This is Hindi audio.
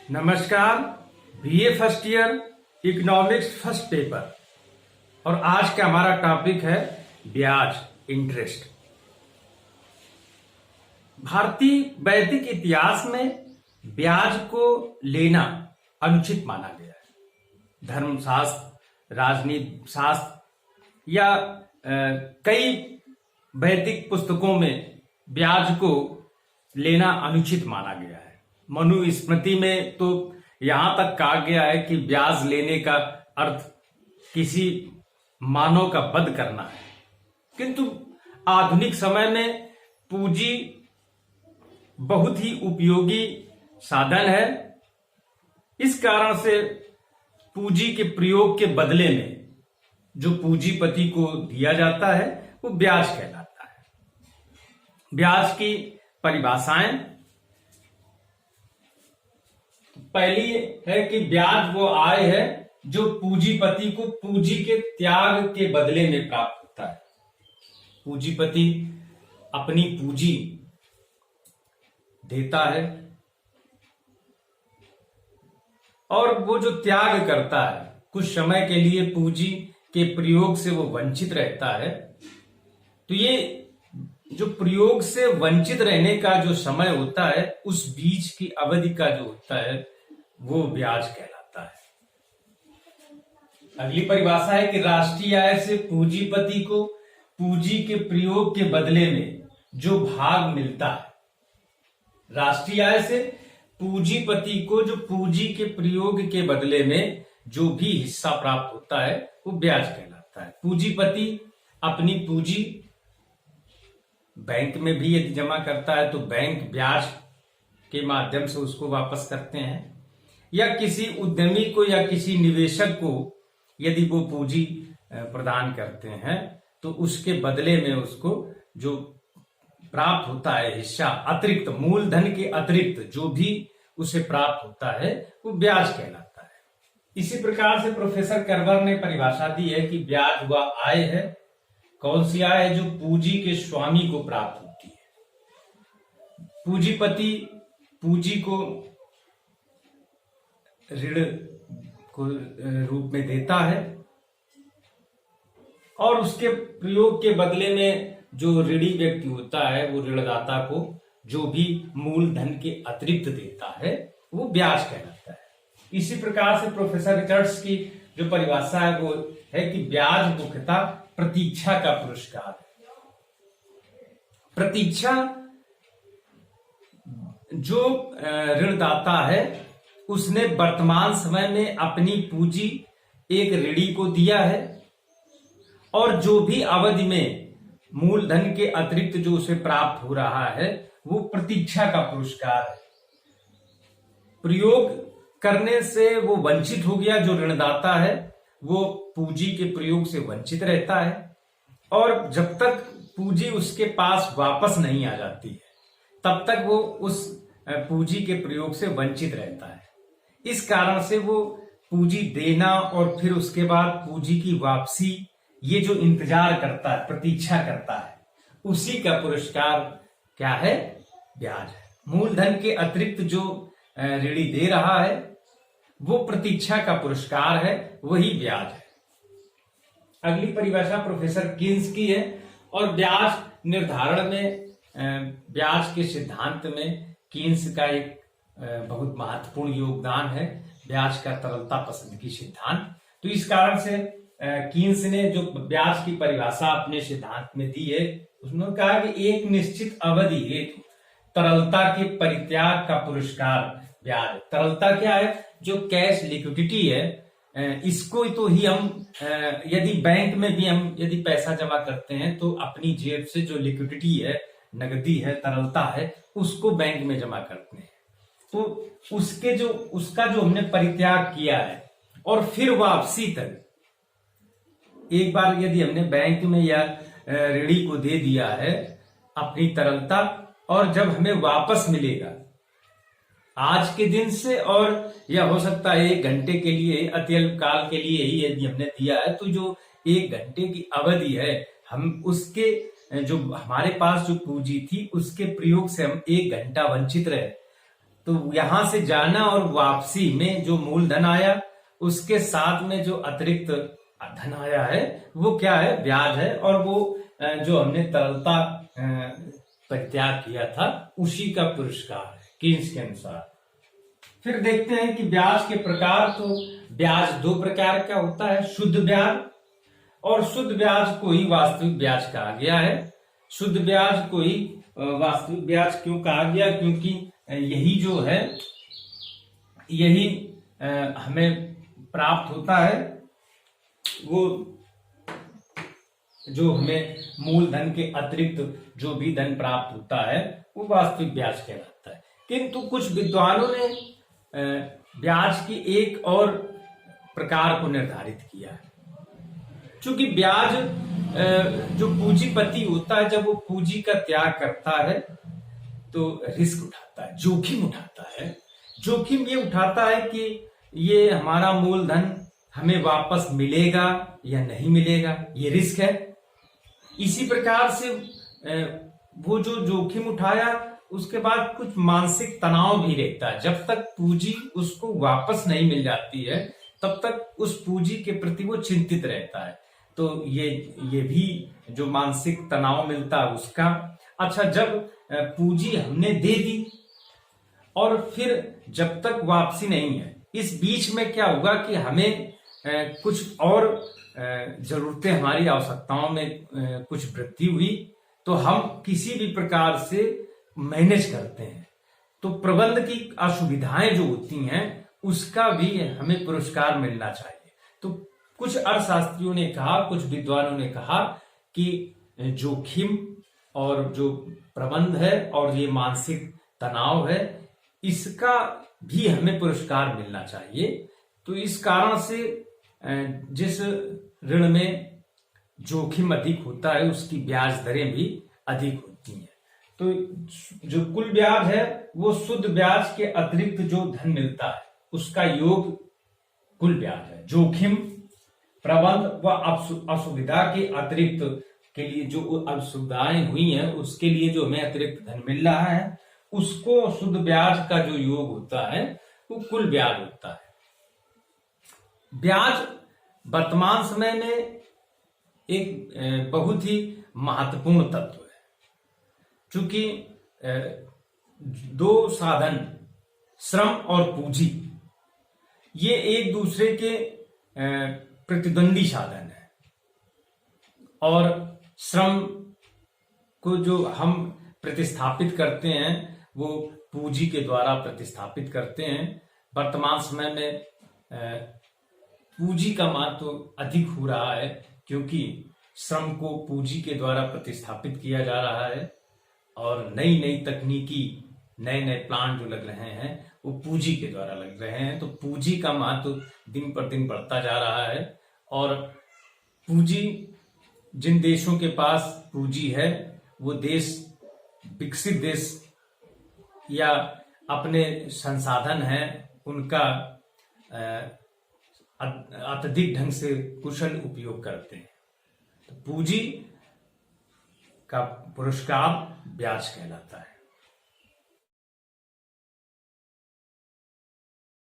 नमस्कार। BA first year economics first paper और आज का हमारा टॉपिक है ब्याज, इंटरेस्ट। भारतीय वैदिक इतिहास में ब्याज को लेना अनुचित माना गया है। धर्मशास्त्र, राजनीति शास्त्र या कई वैदिक पुस्तकों में ब्याज को लेना अनुचित माना गया है। मनुस्मृति में तो यहां तक कहा गया है कि ब्याज लेने का अर्थ किसी मानव का वध करना है। किंतु आधुनिक समय में पूंजी बहुत ही उपयोगी साधन है। इस कारण से पूंजी के प्रयोग के बदले में जो पूंजीपति को दिया जाता है वो ब्याज कहलाता है। ब्याज की परिभाषाएं, पहली है कि ब्याज वो आय है जो पूंजीपति को पूंजी के त्याग के बदले में प्राप्त होता है। पूंजीपति अपनी पूंजी देता है और वो जो त्याग करता है, कुछ समय के लिए पूंजी के प्रयोग से वो वंचित रहता है। तो ये जो प्रयोग से वंचित रहने का जो समय होता है, उस बीच की अवधि का जो होता है वो ब्याज कहलाता है। अगली परिभाषा है कि राष्ट्रीय आय से पूंजीपति को पूंजी के प्रयोग के बदले में जो भाग मिलता है। राष्ट्रीय आय से पूंजीपति को जो पूंजी के प्रयोग के बदले में जो भी हिस्सा प्राप्त होता है वो ब्याज कहलाता है। पूंजीपति अपनी पूंजी बैंक में भी यदि जमा करता है तो बैंक ब्याज के माध्यम से उसको वापस करते हैं, या किसी उद्यमी को या किसी निवेशक को यदि वो पूंजी प्रदान करते हैं तो उसके बदले में उसको जो प्राप्त होता है हिस्सा, अतिरिक्त मूलधन के अतिरिक्त जो भी उसे प्राप्त होता है वो ब्याज कहलाता है। इसी प्रकार से प्रोफेसर करवर ने परिभाषा दी है कि ब्याज वह आय है, कौन सी आय है, जो पूंजी के स्वामी को प्राप्त होती है। पूंजीपति पूंजी को ऋण को रूप में देता है और उसके प्रयोग के बदले में जो ऋणी व्यक्ति होता है वो ऋणदाता को जो भी मूलधन के अतिरिक्त देता है वो ब्याज कहलाता है। इसी प्रकार से प्रोफेसर रिचर्ड्स की जो परिभाषा है वो है कि ब्याज मुख्यतः प्रतीक्षा का पुरस्कार है। प्रतीक्षा, जो ऋणदाता है उसने वर्तमान समय में अपनी पूंजी एक ऋणी को दिया है और जो भी अवधि में मूलधन के अतिरिक्त जो उसे प्राप्त हो रहा है वो प्रतीक्षा का पुरस्कार है। प्रयोग करने से वो वंचित हो गया, जो ऋणदाता है वो पूंजी के प्रयोग से वंचित रहता है और जब तक पूंजी उसके पास वापस नहीं आ जाती है तब तक वो उस पूंजी के प्रयोग से वंचित रहता है। इस कारण से वो पूंजी देना और फिर उसके बाद पूंजी की वापसी, ये जो इंतजार करता है, प्रतीक्षा करता है, उसी का पुरस्कार क्या है? ब्याज है। मूलधन के अतिरिक्त जो ऋणी दे रहा है वो प्रतीक्षा का पुरस्कार है, वही ब्याज है। अगली परिभाषा प्रोफेसर कीन्स की है और ब्याज निर्धारण में ब्याज के सिद्धांत में कीन्स का एक बहुत महत्वपूर्ण योगदान है, ब्याज का तरलता पसंद की सिद्धांत। तो इस कारण से कीन्स ने जो ब्याज की परिभाषा अपने सिद्धांत में दी है उसने कहा कि एक निश्चित अवधि हेतु तरलता के परित्याग का पुरस्कार ब्याज। तरलता क्या है? जो कैश लिक्विडिटी है, इसको तो ही हम यदि बैंक में भी हम यदि पैसा जमा करते हैं तो अपनी जेब से जो लिक्विडिटी है, नगदी है, तरलता है, उसको बैंक में जमा करते हैं। तो उसका जो हमने परित्याग किया है और फिर वापसी तक, एक बार यदि हमने बैंक में या ऋणी को दे दिया है अपनी तरलता, और जब हमें वापस मिलेगा आज के दिन से, और या हो सकता है 1 घंटे के लिए, अत्यल्प काल के लिए ही यदि हमने दिया है, तो जो 1 घंटे की अवधि है हम उसके जो हमारे पास जो पूंजी थी उसके प्रयोग से हम 1 घंटा वंचित रहे, तो यहां से जाना और वापसी में जो मूलधन आया उसके साथ में जो अतिरिक्त धन आया है वो क्या है, ब्याज है। और वो जो हमने तरलता परित्याग किया था उसी का पुरस्कार है कीन्स के अनुसार। फिर देखते हैं कि ब्याज के प्रकार। तो ब्याज दो प्रकार का होता है, शुद्ध ब्याज और शुद्ध ब्याज को ही वास्तविक ब्याज कहा गया है। शुद्ध ब्याज को ही वास्तविक ब्याज क्यों कहा गया, क्योंकि यही जो है यही हमें प्राप्त होता है, वो जो हमें मूलधन के अतिरिक्त जो भी धन प्राप्त होता है वो वास्तविक ब्याज कहलाता है। किंतु कुछ विद्वानों ने ब्याज की एक और प्रकार को निर्धारित किया है। चूंकि ब्याज जो पूंजीपति होता है जब वो पूंजी का त्याग करता है तो रिस्क उठाता है, जोखिम उठाता है। जोखिम ये उठाता है कि ये हमारा मूलधन हमें वापस मिलेगा या नहीं मिलेगा, ये रिस्क है। इसी प्रकार से वो जो जोखिम उठाया उसके बाद कुछ मानसिक तनाव भी रहता है। जब तक पूंजी उसको वापस नहीं मिल जाती है तब तक उस पूंजी के प्रति वो चिंतित रहता है। तो ये भी जो मानसिक तनाव मिलता है उसका। अच्छा, जब पूंजी हमने दे दी और फिर जब तक वापसी नहीं है, इस बीच में क्या होगा कि हमें कुछ और जरूरतें, हमारी आवश्यकताओं में कुछ वृद्धि हुई तो हम किसी भी प्रकार से मैनेज करते हैं। तो प्रबंध की असुविधाएं जो होती हैं उसका भी हमें पुरस्कार मिलना चाहिए। तो कुछ अर्थशास्त्रियों ने कहा, कुछ विद्वानों ने कहा कि जोखिम और जो प्रबंध है और ये मानसिक तनाव है इसका भी हमें पुरस्कार मिलना चाहिए। तो इस कारण से जिस ऋण में जोखिम अधिक होता है उसकी ब्याज दरें भी अधिक होती हैं। तो जो कुल ब्याज है वो शुद्ध ब्याज के अतिरिक्त जो धन मिलता है उसका योग कुल ब्याज है। जोखिम, प्रबंध व असुविधा के अतिरिक्त के लिए जो असुविधाएं हुई हैं उसके लिए जो हमें अतिरिक्त धन मिल रहा है उसको शुद्ध ब्याज का जो योग होता है वो कुल ब्याज होता है। ब्याज वर्तमान समय में एक बहुत ही महत्वपूर्ण तत्व है। चूंकि दो साधन, श्रम और पूंजी, ये एक दूसरे के प्रतिद्वंदी साधन है। और श्रम को जो हम प्रतिस्थापित करते हैं वो पूंजी के द्वारा प्रतिस्थापित करते हैं। वर्तमान समय में पूंजी का महत्व अधिक हो रहा है क्योंकि श्रम को पूंजी के द्वारा प्रतिस्थापित किया जा रहा है और नई नई तकनीकी, नए नए प्लांट जो लग रहे हैं वो पूंजी के द्वारा लग रहे हैं। तो पूंजी का महत्व दिन पर दिन बढ़ता जा रहा है। और पूंजी, जिन देशों के पास पूंजी है वो देश विकसित देश या अपने संसाधन हैं उनका अत्यधिक ढंग से कुशल उपयोग करते हैं। तो पूंजी का पुरस्कार ब्याज कहलाता है।